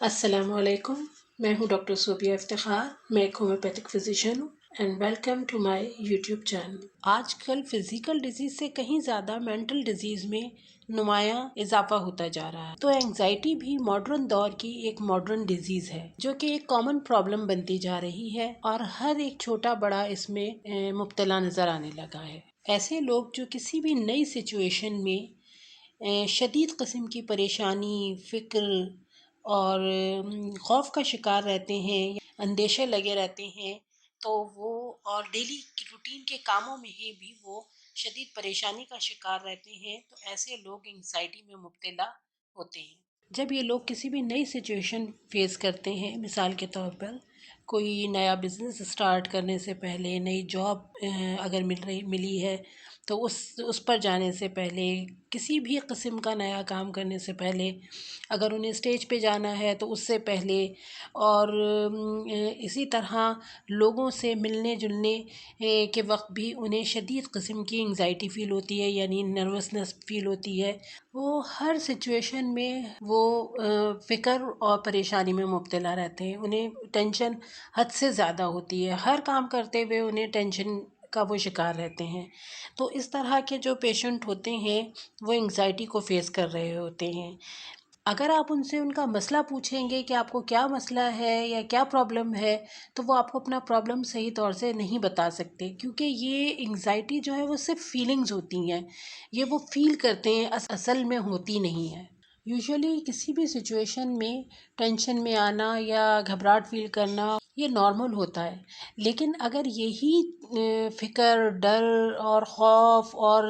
अस्सलामुअलैकुम। मैं हूँ डॉक्टर सोबिया इफ्तिखार। मैं एक होम्योपैथिक फिजिशियन हूँ and welcome to my YouTube channel. आजकल फिजिकल डिजीज़ से कहीं ज़्यादा मेंटल डिजीज़ में नुमायाँ इजाफा होता जा रहा है। तो एंजाइटी भी मॉडर्न दौर की एक मॉडर्न डिजीज़ है जो कि एक कॉमन प्रॉब्लम बनती जा रही है और हर एक छोटा बड़ा इसमें मुब्तला नज़र आने लगा है। ऐसे लोग जो किसी भी नई सिचुएशन में शदीद किस्म की परेशानी, फ़िक्र और खौफ का शिकार रहते हैं, अंदेशे लगे रहते हैं, तो वो और डेली रूटीन के कामों में ही भी वो शदीद परेशानी का शिकार रहते हैं, तो ऐसे लोग एंग्जाइटी में मुब्तला होते हैं। जब ये लोग किसी भी नई सिचुएशन फेस करते हैं, मिसाल के तौर पर कोई नया बिज़नेस स्टार्ट करने से पहले, नई जॉब अगर मिली है, तो उस पर जाने से पहले, किसी भी किस्म का नया काम करने से पहले, अगर उन्हें स्टेज पे जाना है तो उससे पहले, और इसी तरह लोगों से मिलने जुलने के वक्त भी उन्हें शदीद किस्म की एंग्जाइटी फ़ील होती है, यानी नर्वसनेस फ़ील होती है। वो हर सिचुएशन में वो फ़िक्र और परेशानी में मुब्तला रहते हैं। उन्हें टेंशन हद से ज़्यादा होती है। हर काम करते हुए उन्हें टेंशन का वो शिकार रहते हैं। तो इस तरह के जो पेशेंट होते हैं वो एंग्जाइटी को फ़ेस कर रहे होते हैं। अगर आप उनसे उनका मसला पूछेंगे कि आपको क्या मसला है या क्या प्रॉब्लम है, तो वो आपको अपना प्रॉब्लम सही तौर से नहीं बता सकते, क्योंकि ये एंग्जाइटी जो है वो सिर्फ फीलिंग्स होती हैं। ये वो फ़ील करते हैं, असल में होती नहीं है। यूजुअली किसी भी सिचुएशन में टेंशन में आना या घबराहट फ़ील करना ये नॉर्मल होता है। लेकिन अगर यही फ़िक्र, डर और ख़ौफ़ और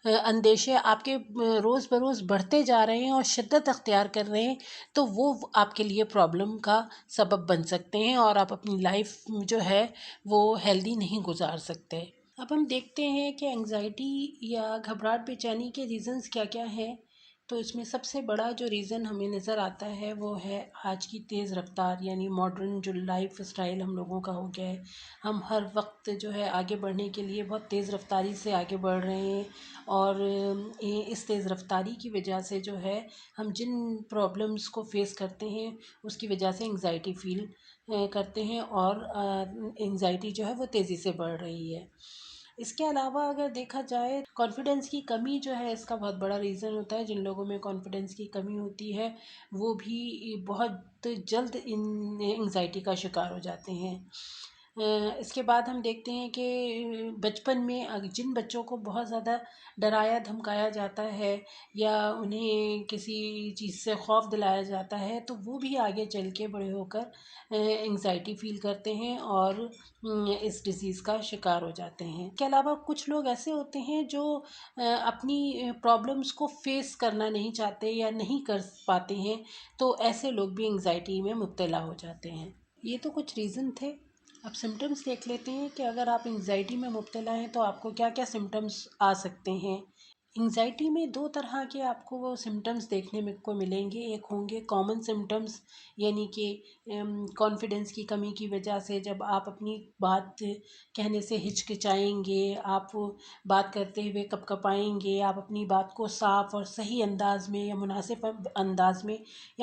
अंदेशे आपके रोज़ बरोज़ बढ़ते जा रहे हैं और शिद्दत अख्तियार कर रहे हैं, तो वो आपके लिए प्रॉब्लम का सबब बन सकते हैं और आप अपनी लाइफ जो है वो हेल्दी नहीं गुजार सकते। अब हम देखते हैं कि एंग्जाइटी या घबराहट बेचैनी के रीज़न्स क्या क्या हैं। तो इसमें सबसे बड़ा जो रीज़न हमें नज़र आता है वो है आज की तेज़ रफ्तार, यानी मॉडर्न जो लाइफ स्टाइल हम लोगों का हो गया है। हम हर वक्त जो है आगे बढ़ने के लिए बहुत तेज़ रफ्तारी से आगे बढ़ रहे हैं, और इस तेज़ रफ्तारी की वजह से जो है हम जिन प्रॉब्लम्स को फेस करते हैं उसकी वजह से एंग्जाइटी फ़ील करते हैं, और एंग्जाइटी जो है वो तेज़ी से बढ़ रही है। इसके अलावा अगर देखा जाए, कॉन्फिडेंस की कमी जो है इसका बहुत बड़ा रीज़न होता है। जिन लोगों में कॉन्फिडेंस की कमी होती है वो भी बहुत जल्द इन एंग्जाइटी का शिकार हो जाते हैं। इसके बाद हम देखते हैं कि बचपन में जिन बच्चों को बहुत ज़्यादा डराया धमकाया जाता है या उन्हें किसी चीज़ से खौफ दिलाया जाता है, तो वो भी आगे चल के बड़े होकर एंग्जाइटी फ़ील करते हैं और इस डिज़ीज़ का शिकार हो जाते हैं। इसके अलावा कुछ लोग ऐसे होते हैं जो अपनी प्रॉब्लम्स को फेस करना नहीं चाहते या नहीं कर पाते हैं, तो ऐसे लोग भी एंग्जाइटी में मुब्तला हो जाते हैं। ये तो कुछ रीज़न थे। अब सिम्टम्स देख लेते हैं कि अगर आप एंग्जाइटी में मुब्तला हैं तो आपको क्या क्या सिम्टम्स आ सकते हैं। एंग्जाइटी में दो तरह के आपको वो सिम्टम्स देखने में को मिलेंगे। एक होंगे कॉमन सिम्टम्स, यानी कि कॉन्फिडेंस की कमी की वजह से जब आप अपनी बात कहने से हिचकिचाएंगे, आप बात करते हुए कपकपाएंगे, आप अपनी बात को साफ और सही अंदाज में या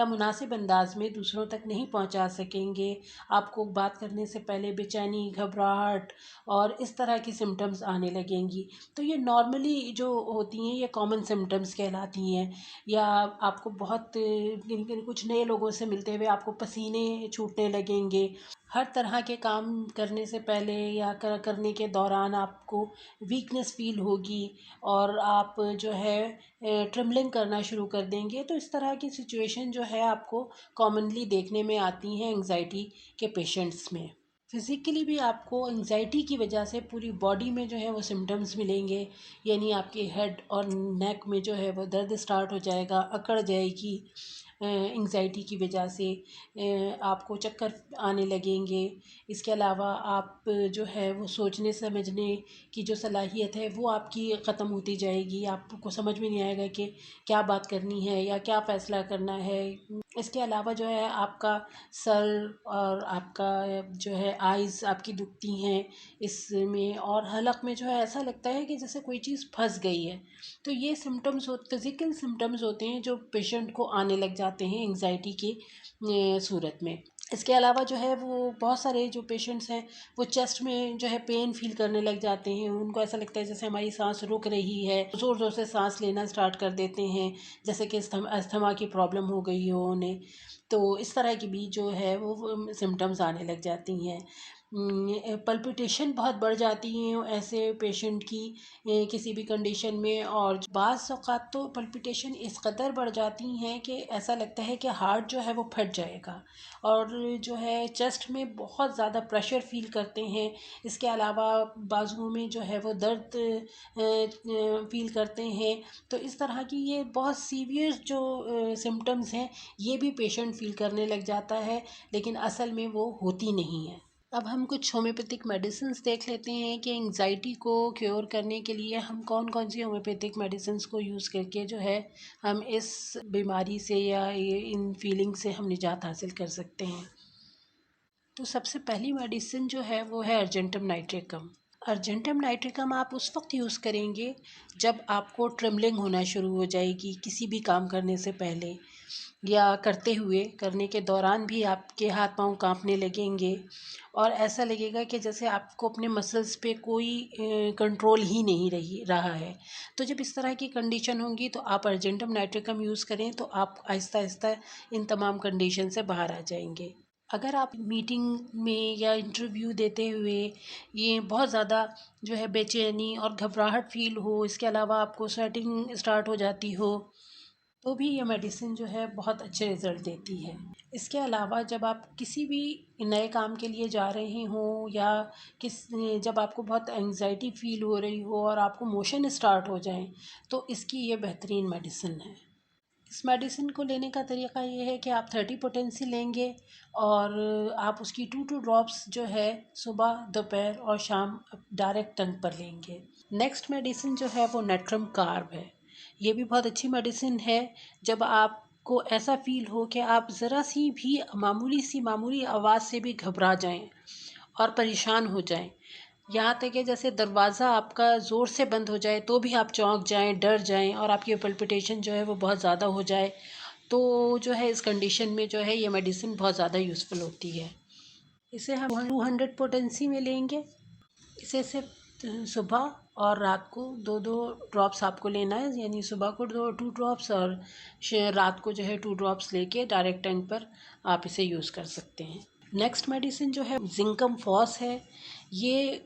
मुनासिब अंदाज में दूसरों तक नहीं पहुंचा सकेंगे। आपको बात करने से पहले बेचैनी, घबराहट और इस तरह की सिम्टम्स आने लगेंगी। तो ये नॉर्मली जो होती हैं ये कॉमन सिम्टम्स कहलाती हैं। या आपको बहुत कुछ नए लोगों से मिलते हुए आपको पसीने छूटने लगेंगे। हर तरह के काम करने से पहले या करने के दौरान आपको वीकनेस फील होगी और आप जो है ट्रिमलिंग करना शुरू कर देंगे। तो इस तरह की सिचुएशन जो है आपको कॉमनली देखने में आती हैं एंग्जाइटी के पेशेंट्स में। फिज़िकली भी आपको एंग्जाइटी की वजह से पूरी बॉडी में जो है वो सिम्टम्स मिलेंगे, यानी आपके हेड और नेक में जो है वो दर्द स्टार्ट हो जाएगा, अकड़ जाएगी, एंग्जाइटी की वजह से आपको चक्कर आने लगेंगे। इसके अलावा आप जो है वो सोचने समझने की जो सलाहियत है वो आपकी ख़त्म होती जाएगी। आपको समझ में नहीं आएगा कि क्या बात करनी है या क्या फ़ैसला करना है। इसके अलावा जो है आपका सर और आपका जो है आइज़ आपकी दुखती हैं इसमें, और हलक में जो है ऐसा लगता है कि जैसे कोई चीज़ फंस गई है। तो ये सिम्टम्स फिज़िकल सिम्टम्स होते हैं जो पेशेंट को आने लग जाते हैं एंग्जाइटी की सूरत में। इसके अलावा जो है वो बहुत सारे जो पेशेंट्स हैं वो चेस्ट में जो है पेन फील करने लग जाते हैं। उनको ऐसा लगता है जैसे हमारी सांस रुक रही है, ज़ोर ज़ोर से सांस लेना स्टार्ट कर देते हैं, जैसे कि अस्थमा की प्रॉब्लम हो गई हो उन्हें। तो इस तरह की भी जो है वो सिम्टम्स आने लग जाती हैं। पल्पिटेशन बहुत बढ़ जाती हैं ऐसे पेशेंट की किसी भी कंडीशन में, और बाज़ औक़ात तो पल्पिटेशन इस कदर बढ़ जाती हैं कि ऐसा लगता है कि हार्ट जो है वो फट जाएगा, और जो है चेस्ट में बहुत ज़्यादा प्रेशर फ़ील करते हैं। इसके अलावा बाजुओं में जो है वो दर्द फ़ील करते हैं। तो इस तरह की ये बहुत सीवियर जो सिम्टम्स हैं ये भी पेशेंट फ़ील करने लग जाता है, लेकिन असल में वो होती नहीं है। अब हम कुछ होम्योपैथिक मेडिसिन्स देख लेते हैं कि एंग्जाइटी को क्योर करने के लिए हम कौन कौन सी होम्योपैथिक मेडिसिन्स को यूज़ करके जो है हम इस बीमारी से या ये इन फीलिंग से हम निजात हासिल कर सकते हैं। तो सबसे पहली मेडिसिन जो है वो है अर्जेंटम नाइट्रिकम। अर्जेंटम नाइट्रिकम आप उस वक्त यूज़ करेंगे जब आपको ट्रिमलिंग होना शुरू हो जाएगी किसी भी काम करने से पहले, या करने के दौरान भी आपके हाथ पांव कांपने लगेंगे, और ऐसा लगेगा कि जैसे आपको अपने मसल्स पे कोई कंट्रोल ही नहीं रही रहा है। तो जब इस तरह की कंडीशन होंगी तो आप अर्जेंटम नाइट्रिकम यूज़ करें तो आप आहिस्ता आहिस्ता इन तमाम कंडीशन से बाहर आ जाएंगे। अगर आप मीटिंग में या इंटरव्यू देते हुए ये बहुत ज़्यादा जो है बेचैनी और घबराहट फील हो, इसके अलावा आपको स्वेटिंग स्टार्ट हो जाती हो, तो भी ये मेडिसिन जो है बहुत अच्छे रिज़ल्ट देती है। इसके अलावा जब आप किसी भी नए काम के लिए जा रहे हों, या किस जब आपको बहुत एंग्जाइटी फ़ील हो रही हो और आपको मोशन स्टार्ट हो जाए, तो इसकी ये बेहतरीन मेडिसिन है। इस मेडिसिन को लेने का तरीका ये है कि आप 30 पोटेंसी लेंगे, और आप उसकी 2 ड्रॉप्स जो है सुबह दोपहर और शाम डायरेक्ट टंग पर लेंगे। नेक्स्ट मेडिसिन जो है वो नेट्रम कार्ब है। ये भी बहुत अच्छी मेडिसिन है। जब आपको ऐसा फील हो कि आप ज़रा सी भी मामूली आवाज़ से भी घबरा जाएं और परेशान हो जाएं, यहाँ तक कि जैसे दरवाज़ा आपका ज़ोर से बंद हो जाए तो भी आप चौंक जाएं, डर जाएं, और आपकी पल्पिटेशन जो है वो बहुत ज़्यादा हो जाए, तो जो है इस कंडीशन में जो है ये मेडिसिन बहुत ज़्यादा यूज़फुल होती है। इसे हम 200 पोटेंसी में लेंगे। इसे सिर्फ सुबह और रात को 2-2 ड्रॉप्स आपको लेना है, यानी सुबह को 2 ड्रॉप्स और रात को जो है 2 ड्रॉप्स लेके डायरेक्ट टंग पर आप इसे यूज़ कर सकते हैं। नेक्स्ट मेडिसिन जो है जिंकम फॉस है। ये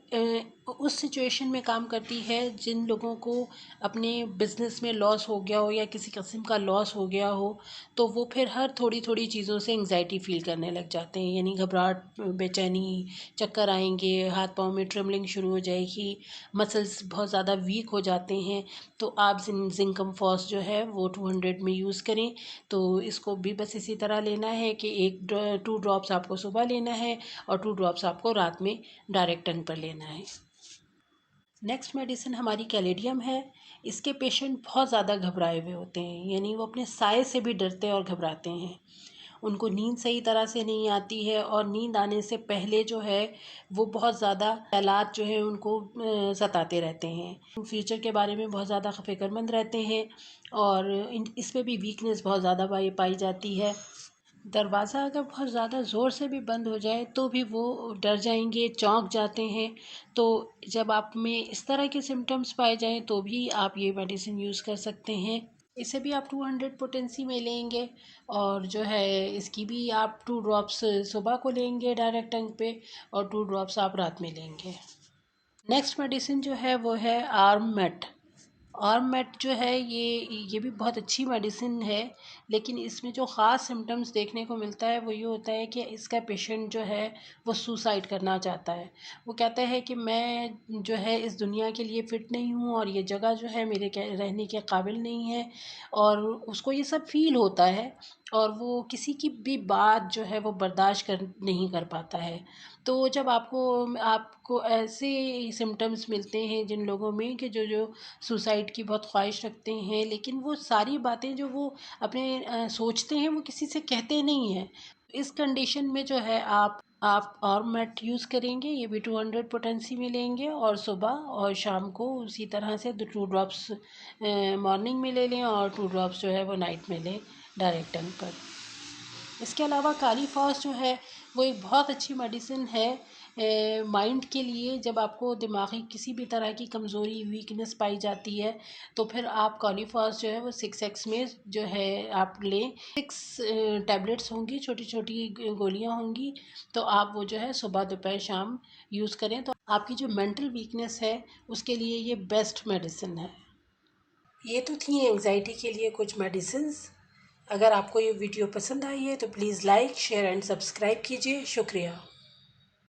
उस सिचुएशन में काम करती है जिन लोगों को अपने बिजनेस में लॉस हो गया हो या किसी किस्म का लॉस हो गया हो, तो वो फिर हर थोड़ी थोड़ी चीज़ों से एंग्जाइटी फील करने लग जाते हैं, यानी घबराहट, बेचैनी, चक्कर आएंगे, हाथ पाँव में ट्रिमलिंग शुरू हो जाएगी, मसल्स बहुत ज़्यादा वीक हो जाते हैं। तो आप जिंकम फॉस जो है वो 200 में यूज़ करें। तो इसको भी बस इसी तरह लेना है कि 2 ड्रॉप्स आपको सुबह लेना है और 2 ड्रॉप्स आपको रात में डायरेक्ट टंग पर लेना है। नेक्स्ट मेडिसिन हमारी कैलेडियम है। इसके पेशेंट बहुत ज़्यादा घबराए हुए होते हैं, यानी वो अपने साय से भी डरते हैं और घबराते हैं। उनको नींद सही तरह से नहीं आती है, और नींद आने से पहले जो है वो बहुत ज़्यादा ख़यालात जो है उनको सताते रहते हैं। फ्यूचर के बारे में बहुत ज़्यादा फ़िक्रमंद रहते हैं, और इसमें भी वीकनेस बहुत ज़्यादा पाई जाती है। दरवाज़ा अगर बहुत ज़्यादा ज़ोर से भी बंद हो जाए तो भी वो डर जाएंगे, चौंक जाते हैं। तो जब आप में इस तरह के सिम्टम्स पाए जाएं तो भी आप ये मेडिसिन यूज़ कर सकते हैं। इसे भी आप 200 पोटेंसी में लेंगे, और जो है इसकी भी आप 2 ड्रॉप्स सुबह को लेंगे डायरेक्ट टंग पे, और 2 ड्रॉप्स आप रात में लेंगे। नेक्स्ट मेडिसिन जो है वो है आर्म मेट। ऑर्मेट जो है ये भी बहुत अच्छी मेडिसिन है, लेकिन इसमें जो ख़ास सिम्टम्स देखने को मिलता है वो ये होता है कि इसका पेशेंट जो है वो सुसाइड करना चाहता है। वो कहता है कि मैं जो है इस दुनिया के लिए फ़िट नहीं हूँ और ये जगह जो है मेरे रहने के काबिल नहीं है, और उसको ये सब फ़ील होता है और वो किसी की भी बात जो है वो बर्दाश्त कर नहीं कर पाता है। तो जब आपको आपको ऐसे सिम्टम्स मिलते हैं जिन लोगों में कि जो सुसाइड की बहुत ख्वाहिश रखते हैं, लेकिन वो सारी बातें जो वो अपने सोचते हैं वो किसी से कहते नहीं हैं। इस कंडीशन में जो है आप ऑर्मेट यूज़ करेंगे, ये भी 200 पोटेंसी में लेंगे और सुबह और शाम को उसी तरह से 2 ड्रॉप्स मॉर्निंग में ले लें और 2 ड्रॉप्स जो है वो नाइट में लें डायरेक्ट टंग पर। इसके अलावा काली फॉस जो है वो एक बहुत अच्छी मेडिसिन है माइंड के लिए। जब आपको दिमागी किसी भी तरह की कमज़ोरी वीकनेस पाई जाती है तो फिर आप काली फॉस जो है वो 6x में जो है आप लें। 6 टैबलेट्स होंगी, छोटी छोटी गोलियां होंगी, तो आप वो जो है सुबह दोपहर शाम यूज़ करें तो आपकी जो मेंटल वीकनेस है उसके लिए ये बेस्ट मेडिसिन है। ये तो थी एंजाइटी के लिए कुछ मेडिसिन्स। अगर आपको ये वीडियो पसंद आई है तो please like share and subscribe कीजिए। शुक्रिया।